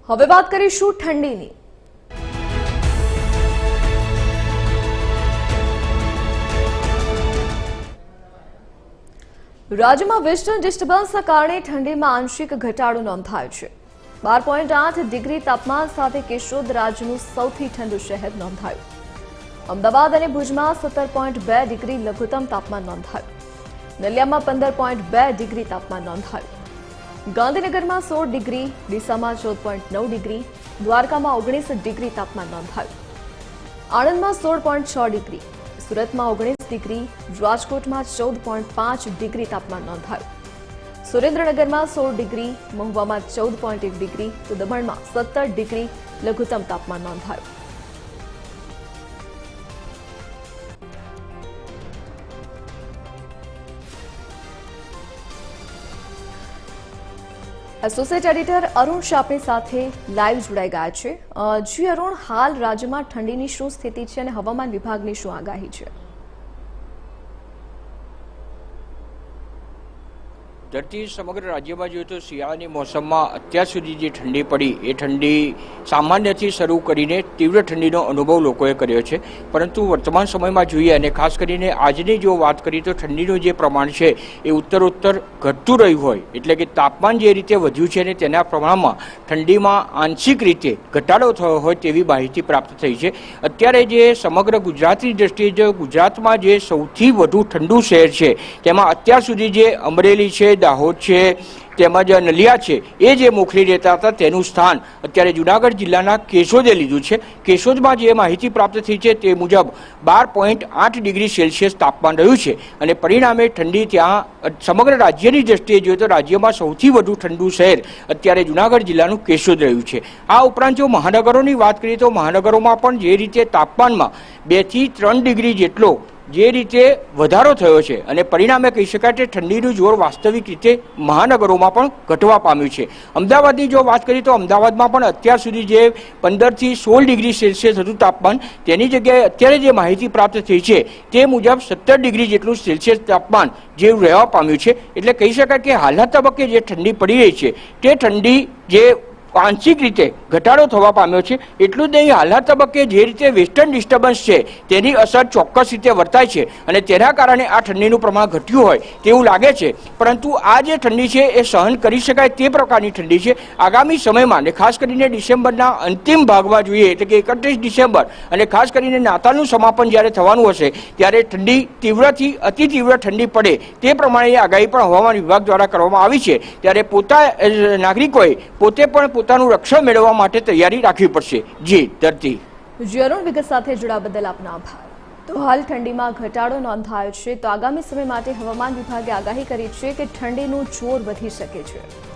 હવે વાત કરીશું ઠંડીની। રાજ્યમાં વેસ્ટર્ન ડિસ્ટર્બન્સના કારણે ઠંડીમાં આંશિક ઘટાડો નોંધાયો છે। 12.8 ડિગ્રી તાપમાન સાથે કેશોદ રાજ્યનું સૌથી ઠંડુ શહેર નોંધાયું। અમદાવાદ અને ભુજમાં 17.2 ડિગ્રી લઘુત્તમ તાપમાન નોંધાયું। નલિયામાં 15.2 ડિગ્રી તાપમાન નોંધાયું। ગાંધીનગરમાં 16 ડિગ્રી, ડીસામાં 14.9 ડિગ્રી, દ્વારકામાં 19 ડિગ્રી તાપમાન નોંધાયું। આણંદમાં 16.6 ડિગ્રી, સુરતમાં 19 ડિગ્રી, રાજકોટમાં 14.5 ડિગ્રી તાપમાન નોંધાયું। સુરેન્દ્રનગરમાં 16 ડિગ્રી, મહુવામાં 14.1 ડિગ્રી તો દમણમાં 17 ડિગ્રી લઘુત્તમ તાપમાન નોંધાયું। એસોસિએટ એડિટર અરુણ શાહ આપણી સાથે લાઈવ જોડાઈ ગયા છે। જી અરુણ, હાલ રાજ્યમાં ઠંડીની શું સ્થિતિ છે અને હવામાન વિભાગની શું આગાહી છે? ધરતી સમગ્ર રાજ્યમાં જોઈએ તો શિયાળાની મોસમમાં અત્યાર સુધી જે ઠંડી પડી એ ઠંડી સામાન્યથી શરૂ કરીને તીવ્ર ઠંડીનો અનુભવ લોકોએ કર્યો છે, પરંતુ વર્તમાન સમયમાં જોઈએ અને ખાસ કરીને આજની જો વાત કરીએ તો ઠંડીનું જે પ્રમાણ છે એ ઉત્તરોત્તર ઘટતું રહ્યું હોય, એટલે કે તાપમાન જે રીતે વધ્યું છે અને તેના પ્રમાણમાં ઠંડીમાં આંશિક રીતે ઘટાડો થયો હોય તેવી માહિતી પ્રાપ્ત થઈ છે। અત્યારે જે સમગ્ર ગુજરાતની દ્રષ્ટિએ જો ગુજરાતમાં જે સૌથી વધુ ઠંડુ શહેર છે તેમાં અત્યાર સુધી જે અમરેલી છે, દાહોદ છે, તેમજ નલિયા છે, એ જે મોખરી રહેતા હતા તેનું સ્થાન અત્યારે જૂનાગઢ જિલ્લાના કેશોદે લીધું છે। કેશોદમાં જે માહિતી પ્રાપ્ત થઈ છે તે મુજબ 12.8 ડિગ્રી સેલ્સિયસ તાપમાન રહ્યું છે અને પરિણામે ઠંડી ત્યાં સમગ્ર રાજ્યની દ્રષ્ટિએ જોઈએ તો રાજ્યમાં સૌથી વધુ ઠંડુ શહેર અત્યારે જૂનાગઢ જિલ્લાનું કેશોદ રહ્યું છે। આ ઉપરાંત જો મહાનગરોની વાત કરીએ તો મહાનગરોમાં પણ જે રીતે તાપમાનમાં 2 થી 3 ડિગ્રી જેટલો જે રીતે વધારો થયો છે અને પરિણામે કહી શકાય કે ઠંડીનું જોર વાસ્તવિક રીતે મહાનગરોમાં પણ ઘટવા પામ્યું છે। અમદાવાદની જો વાત કરીએ તો અમદાવાદમાં પણ અત્યાર સુધી જે 15 થી 16 ડિગ્રી સેલ્સિયસ હતું તાપમાન, તેની જગ્યાએ અત્યારે જે માહિતી પ્રાપ્ત થઈ છે તે મુજબ 17 ડિગ્રી જેટલું સેલ્સિયસ તાપમાન જેવું રહેવા પામ્યું છે। એટલે કહી શકાય કે હાલના તબક્કે જે ઠંડી પડી રહી છે તે ઠંડી જે આંશિક રીતે ઘટાડો થવા પામ્યો છે। એટલું જ નહીં, હાલના તબક્કે જે રીતે વેસ્ટર્ન ડિસ્ટર્બન્સ છે તેની અસર ચોક્કસ રીતે વર્તાય છે અને તેના કારણે આ ઠંડીનું પ્રમાણ ઘટ્યું હોય તેવું લાગે છે, પરંતુ આ જે ઠંડી છે એ સહન કરી શકાય તે પ્રકારની ઠંડી છે। આગામી સમયમાં અને ખાસ કરીને ડિસેમ્બરના અંતિમ ભાગમાં જોઈએ એટલે કે 31 ડિસેમ્બર અને ખાસ કરીને નાતાલનું સમાપન જ્યારે થવાનું હશે ત્યારે ઠંડી તીવ્રથી અતિ તીવ્ર ઠંડી પડે તે પ્રમાણે આગાહી પણ હવામાન વિભાગ દ્વારા કરવામાં આવી છે। ત્યારે નાગરિકોએ પોતે પણ પોતાનું રક્ષણ મેળવવા માટે તૈયારી રાખવી પડશે। જી ધરતી। જી અરુણ, વિગત સાથે જોડાવા બદલ આપનો આભાર। તો હાલ ઠંડીમાં ઘટાડો નોંધાયો છે, તો આગામી સમય માટે હવામાન વિભાગે આગાહી કરી છે કે ઠંડીનું જોર વધી શકે છે।